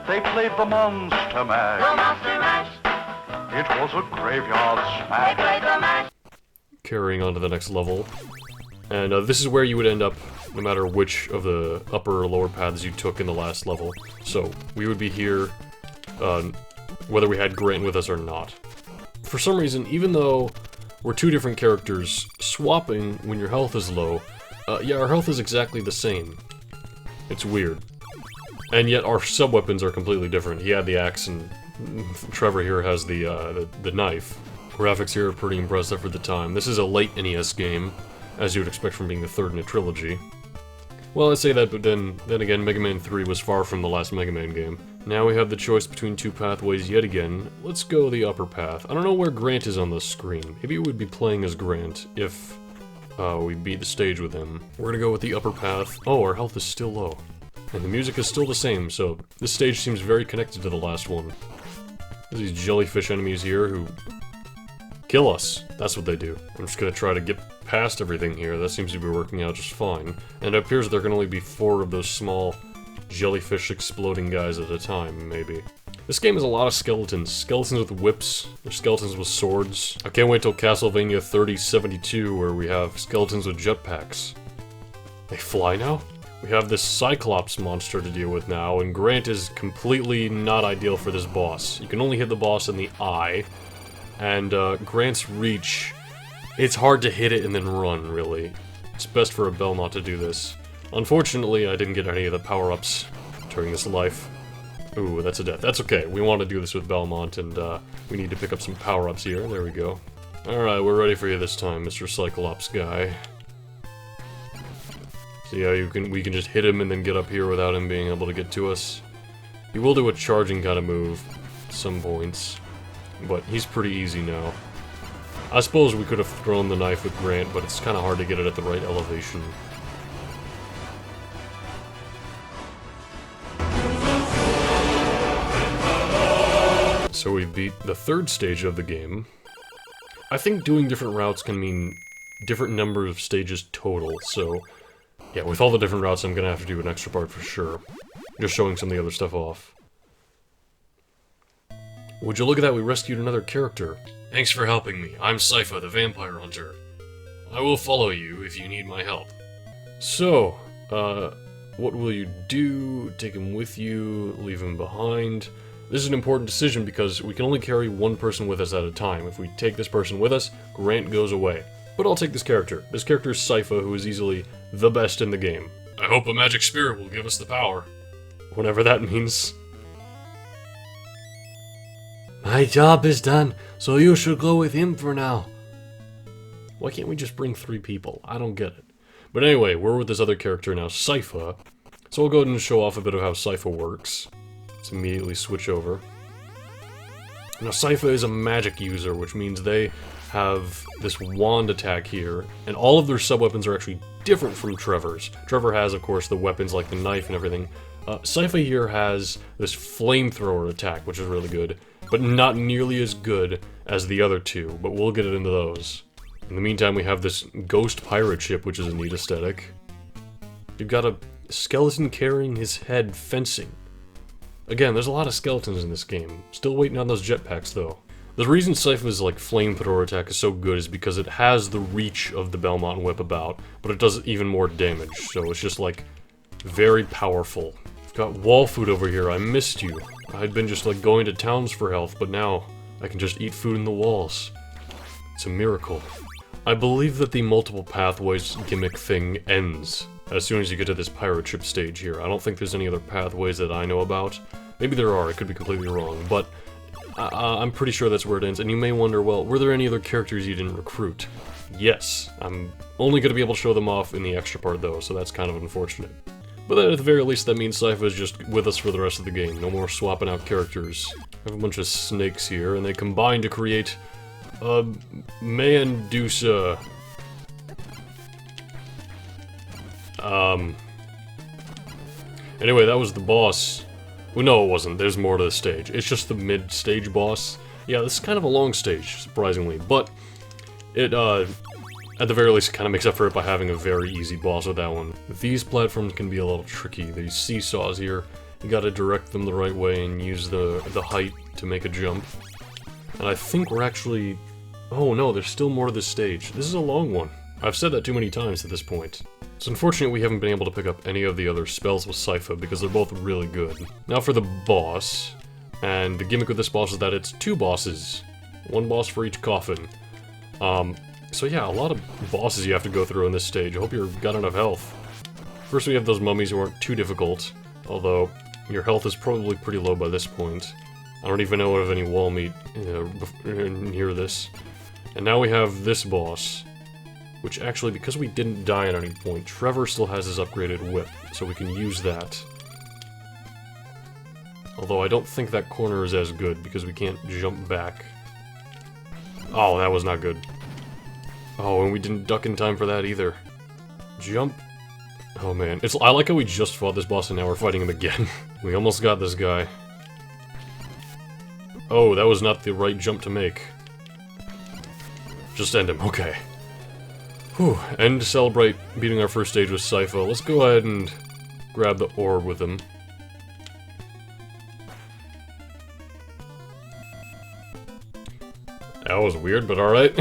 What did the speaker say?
They played the Monster Mash. The Monster Mash. It was a graveyard They smash. played the mash. Carrying on to the next level. And this is where you would end up, no matter which of the upper or lower paths you took in the last level. So, we would be here, whether we had Grant with us or not. For some reason, even though we're two different characters, swapping when your health is low, yeah, our health is exactly the same. It's weird. And yet our sub-weapons are completely different. He had the axe and Trevor here has the knife. Graphics here are pretty impressive for the time. This is a late NES game, as you would expect from being the third in a trilogy. Well, I say that, but then again, Mega Man 3 was far from the last Mega Man game. Now we have the choice between two pathways yet again. Let's go the upper path. I don't know where Grant is on the screen. Maybe it would be playing as Grant if we beat the stage with him. We're gonna go with the upper path. Oh, our health is still low. And the music is still the same, so this stage seems very connected to the last one. There's these jellyfish enemies here who kill us. That's what they do. I'm just gonna try to get past everything here. That seems to be working out just fine. And it appears there can only be 4 of those small jellyfish exploding guys at a time, maybe. This game has a lot of skeletons. Skeletons with whips, or skeletons with swords. I can't wait till Castlevania 3072 where we have skeletons with jetpacks. They fly now? We have this Cyclops monster to deal with now, and Grant is completely not ideal for this boss. You can only hit the boss in the eye, and Grant's reach, it's hard to hit it and then run, really. It's best for a Belmont to do this. Unfortunately, I didn't get any of the power-ups during this life. Ooh, that's a death. That's okay, we want to do this with Belmont, and we need to pick up some power-ups here. There we go. Alright, we're ready for you this time, Mr. Cyclops guy. See how we can just hit him and then get up here without him being able to get to us. He will do a charging kind of move at some points, but he's pretty easy now. I suppose we could have thrown the knife with Grant, but it's kind of hard to get it at the right elevation. So we beat the third stage of the game. I think doing different routes can mean different numbers of stages total, so yeah, with all the different routes I'm gonna have to do an extra part for sure. Just showing some of the other stuff off. Would you look at that, we rescued another character. Thanks for helping me. I'm Sypha, the vampire hunter. I will follow you if you need my help. So, what will you do? Take him with you? Leave him behind? This is an important decision because we can only carry one person with us at a time. If we take this person with us, Grant goes away. But I'll take this character. This character is Sypha, who is easily the best in the game. I hope a magic spirit will give us the power. Whatever that means. My job is done, so you should go with him for now. Why can't we just bring 3 people? I don't get it. But anyway, we're with this other character now, Sypha. So we'll go ahead and show off a bit of how Sypha works. Let's immediately switch over. Now, Sypha is a magic user, which means they have this wand attack here, and all of their sub-weapons are actually different from Trevor's. Trevor has, of course, the weapons like the knife and everything. Sypha here has this flamethrower attack, which is really good, but not nearly as good as the other two, but we'll get into those. In the meantime, we have this ghost pirate ship, which is a neat aesthetic. You've got a skeleton carrying his head fencing. Again, there's a lot of skeletons in this game. Still waiting on those jetpacks, though. The reason Sypha's like flamethrower attack is so good is because it has the reach of the Belmont whip about, but it does even more damage, so it's just like very powerful. I've got wall food over here, I missed you. I'd been just like going to towns for health, but now I can just eat food in the walls. It's a miracle. I believe that the multiple pathways gimmick thing ends as soon as you get to this pirate ship stage here. I don't think there's any other pathways that I know about. Maybe there are, I could be completely wrong, but I'm pretty sure that's where it ends. And you may wonder, well, were there any other characters you didn't recruit? Yes. I'm only going to be able to show them off in the extra part though, so that's kind of unfortunate. But then at the very least, that means Sypha is just with us for the rest of the game. No more swapping out characters. I have a bunch of snakes here, and they combine to create a Medusa. Anyway, that was the boss. Well, no, it wasn't. There's more to the stage. It's just the mid-stage boss. Yeah, this is kind of a long stage, surprisingly, but it, at the very least, kind of makes up for it by having a very easy boss with that one. These platforms can be a little tricky. These seesaws here, You gotta direct them the right way and use the height to make a jump. And I think we're actually... Oh no, there's still more to this stage. This is a long one. I've said that too many times at this point. It's unfortunate we haven't been able to pick up any of the other spells with Sypha because they're both really good. Now for the boss. And the gimmick with this boss is that it's 2 bosses. 1 boss for each coffin. So yeah, a lot of bosses you have to go through on this stage. I hope you've got enough health. First we have those mummies who aren't too difficult, although your health is probably pretty low by this point. I don't even know of any wall meat near this. And now we have this boss, which actually, because we didn't die at any point, Trevor still has his upgraded whip, so we can use that. Although I don't think that corner is as good, because we can't jump back. Oh, that was not good. Oh, and we didn't duck in time for that either. Jump. Oh man, I like how we just fought this boss and now we're fighting him again. We almost got this guy. Oh, that was not the right jump to make. Just end him, okay. Whew, and to celebrate beating our first stage with Sypha, let's go ahead and grab the orb with him. That was weird, but alright.